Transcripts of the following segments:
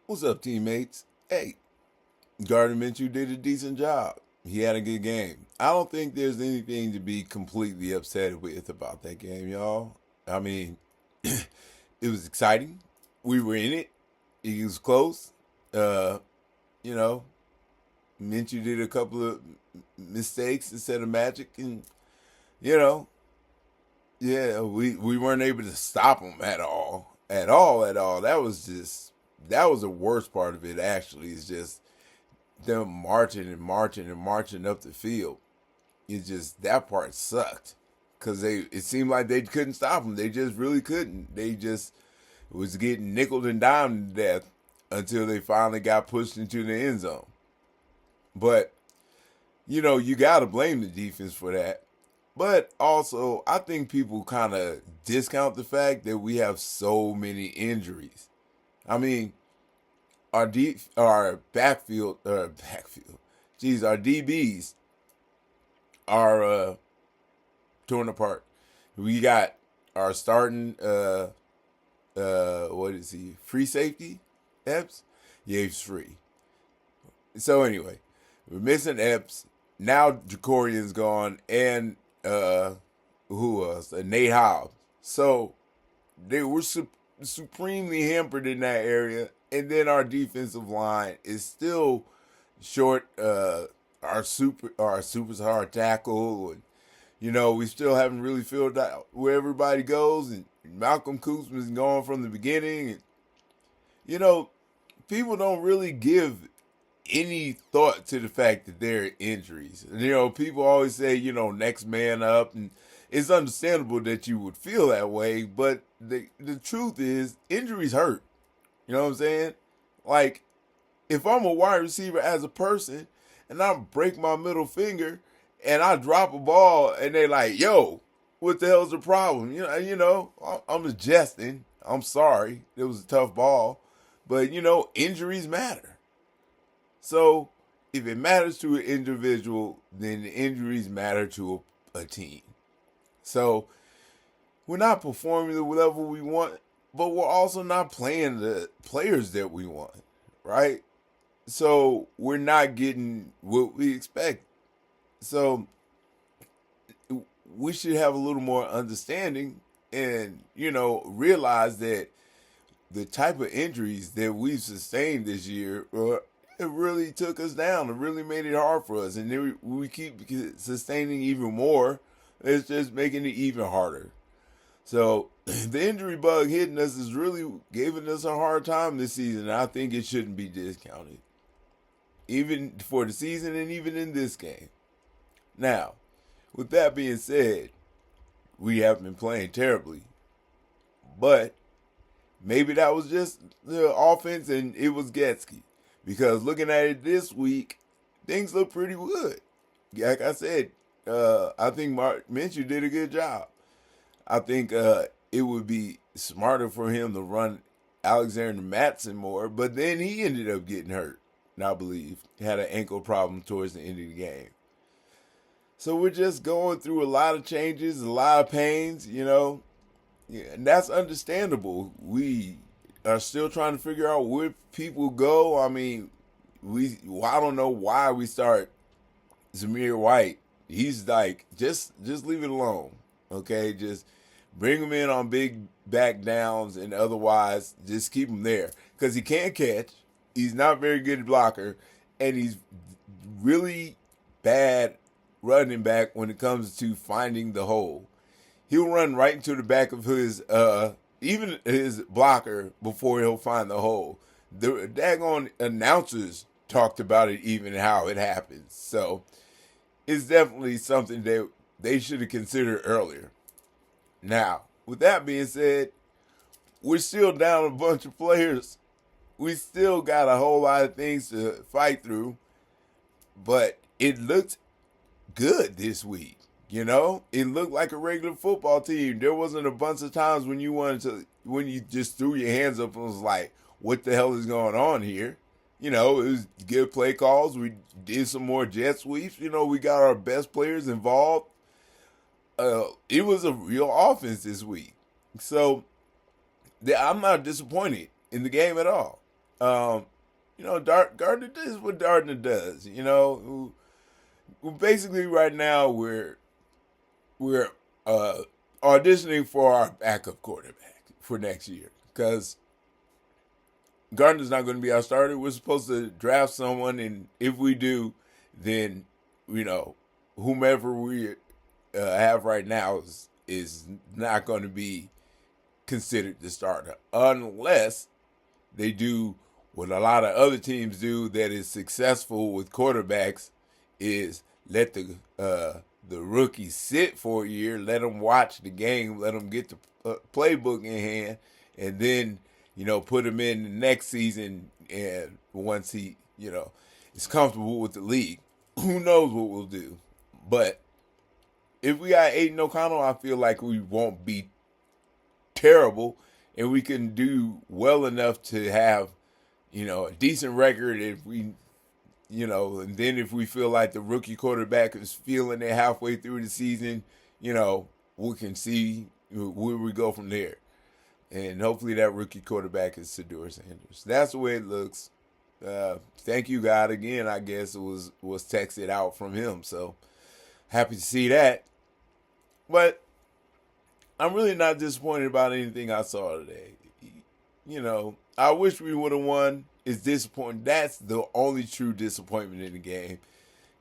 What's up, teammates? Hey, Gardner Minshew did a decent job. He had a good game. I don't think there's anything to be completely upset with about that game, y'all. I mean, it was exciting. We were in it. It was close. Uh, you know, Minshew did a couple of mistakes instead of magic, and you know, yeah, we weren't able to stop him at all, at all. That was the worst part of it. Actually, is just them marching and marching and marching up the field. It just that part sucked because they it seemed like they couldn't stop them. They just really couldn't. They just was getting nickled and dimed to death until they finally got pushed into the end zone. But you got to blame the defense for that. But also, I think people kind of discount the fact that we have so many injuries. I mean, our backfield, our DBs are torn apart. We got our starting what is he? Free safety? Epps? Yeah, he's free. So anyway, we're missing Epps. Now Jacorian's gone and who else? Nate Hobbs. So they were supremely hampered in that area. And then our defensive line is still short our superstar tackle, and we still haven't really filled out where everybody goes, and Malcolm Koopman's going from the beginning, and you know people don't really give any thought to the fact that there are injuries. People always say, next man up, and it's understandable that you would feel that way, but the truth is injuries hurt. You know what I'm saying? Like, if I'm a wide receiver as a person and I break my middle finger and I drop a ball and they like, yo, what the hell's the problem? I'm just jesting. I'm sorry. It was a tough ball. But, injuries matter. So if it matters to an individual, then the injuries matter to a team. So we're not performing the level we want, but we're also not playing the players that we want, right? So we're not getting what we expect. So we should have a little more understanding and, realize that the type of injuries that we've sustained this year, it really took us down. It really made it hard for us. And then we keep sustaining even more. It's just making it even harder. So the injury bug hitting us is really giving us a hard time this season. I think it shouldn't be discounted, even for the season and even in this game. Now, with that being said, we have been playing terribly, but maybe that was just the offense and it was Getsky. Because looking at it this week, things look pretty good. Like I said, I think Mark Minshew did a good job. I think it would be smarter for him to run Alexander Mattison more, but then he ended up getting hurt, and I believe had an ankle problem towards the end of the game. So we're just going through a lot of changes, a lot of pains, yeah, and that's understandable. We are still trying to figure out where people go. I mean, I don't know why we start Zamir White. He's like, just leave it alone, okay? Just bring him in on big back downs, and otherwise just keep him there because he can't catch. He's not very good blocker, and he's really bad running back when it comes to finding the hole. He'll run right into the back of his even his blocker before he'll find the hole. The daggone announcers talked about it, even how it happens. So it's definitely something that they should have considered earlier. Now, with that being said, we're still down a bunch of players. We still got a whole lot of things to fight through, but it looked good this week. It looked like a regular football team. There wasn't a bunch of times when you just threw your hands up and was like, what the hell is going on here? It was good play calls. We did some more jet sweeps. We got our best players involved. It was a real offense this week. So I'm not disappointed in the game at all. Um, Gardner does what Gardner does. Basically right now we're uh, auditioning for our backup quarterback for next year because Gardner's not going to be our starter. We're supposed to draft someone, and if we do, then you know whomever we have right now is not going to be considered the starter unless they do what a lot of other teams do that is successful with quarterbacks is let the rookies sit for a year, let them watch the game, let them get the playbook in hand, and then put him in the next season. And once he is comfortable with the league, who knows what we'll do. But if we got Aiden O'Connell, I feel like we won't be terrible, and we can do well enough to have a decent record if we and then if we feel like the rookie quarterback is feeling it halfway through the season, we can see where we go from there. And hopefully that rookie quarterback is Shedeur Sanders. That's the way it looks. Thank you, God. Again, I guess it was texted out from him. So happy to see that. But I'm really not disappointed about anything I saw today. I wish we would have won. It's disappointing. That's the only true disappointment in the game.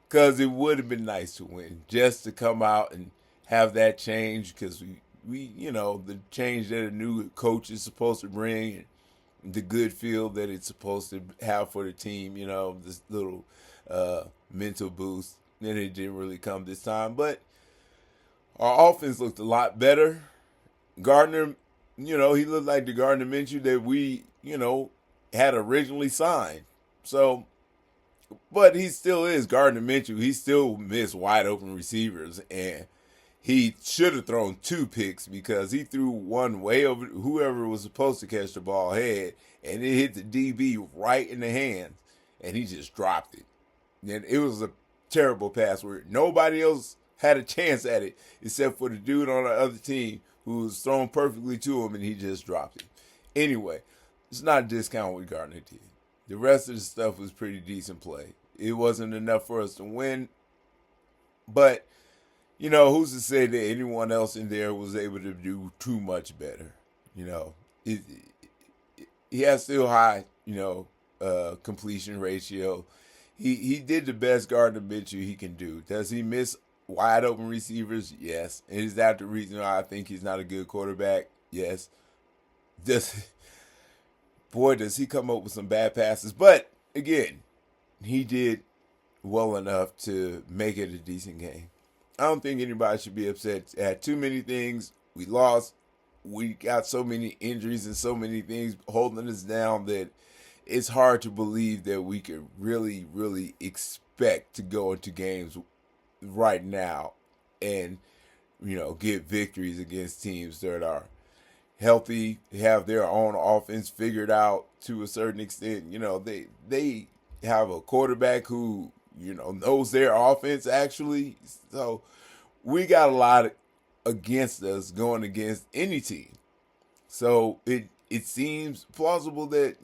Because it would have been nice to win. Just to come out and have that change. Because we the change that a new coach is supposed to bring. The good feel that it's supposed to have for the team. This little mental boost. And it didn't really come this time. But our offense looked a lot better. Gardner, he looked like the Gardner Minshew that we, had originally signed. So, but he still is Gardner Minshew. He still missed wide open receivers, and he should have thrown 2 picks because he threw one way over whoever was supposed to catch the ball head, and it hit the DB right in the hands, and he just dropped it. And it was a terrible pass where nobody else had a chance at it except for the dude on the other team who was thrown perfectly to him, and he just dropped it. Anyway, it's not a discount what Gardner did. The rest of the stuff was pretty decent play. It wasn't enough for us to win, but who's to say that anyone else in there was able to do too much better? He has still high, completion ratio. He did the best Gardner Minshew he can do. Does he miss wide open receivers? Yes. And is that the reason why I think he's not a good quarterback? Yes. Does he come up with some bad passes? But again, he did well enough to make it a decent game. I don't think anybody should be upset. Had too many things. We lost. We got so many injuries and so many things holding us down that it's hard to believe that we could really, really expect to go into games right now and get victories against teams that are healthy, have their own offense figured out to a certain extent. They have a quarterback who knows their offense actually. So we got a lot against us going against any team. So it seems plausible that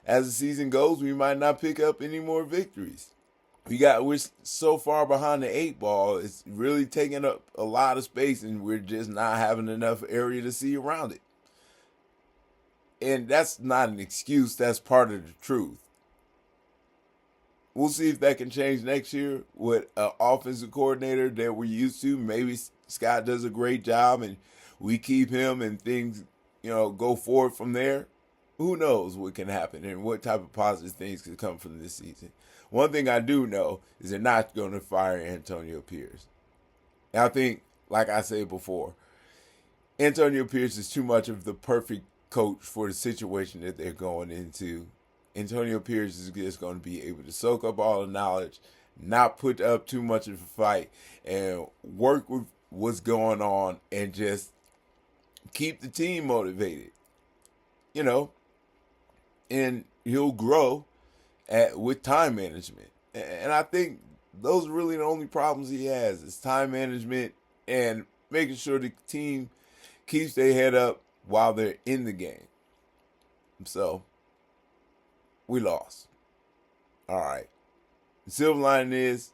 as the season goes, we might not pick up any more victories. We're so far behind the 8 ball, it's really taking up a lot of space, and we're just not having enough area to see around it. And that's not an excuse, that's part of the truth. We'll see if that can change next year with an offensive coordinator that we're used to. Maybe Scott does a great job and we keep him and things, go forward from there. Who knows what can happen and what type of positive things could come from this season. One thing I do know is they're not going to fire Antonio Pierce. And I think, like I said before, Antonio Pierce is too much of the perfect coach for the situation that they're going into. Antonio Pierce is just going to be able to soak up all the knowledge, not put up too much of a fight, and work with what's going on and just keep the team motivated. And he'll grow with time management. And I think those are really the only problems he has is time management and making sure the team keeps their head up while they're in the game. So we lost. All right. The silver lining is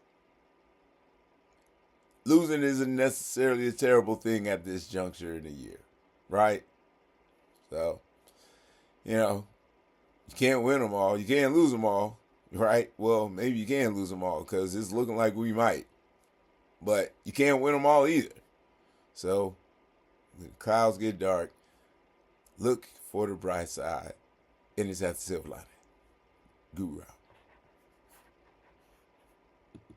losing isn't necessarily a terrible thing at this juncture in the year, right? So, you can't win them all. You can't lose them all, right? Well, maybe you can lose them all because it's looking like we might. But you can't win them all either. So, when the clouds get dark, look for the bright side, and it's at the silver lining. Guru.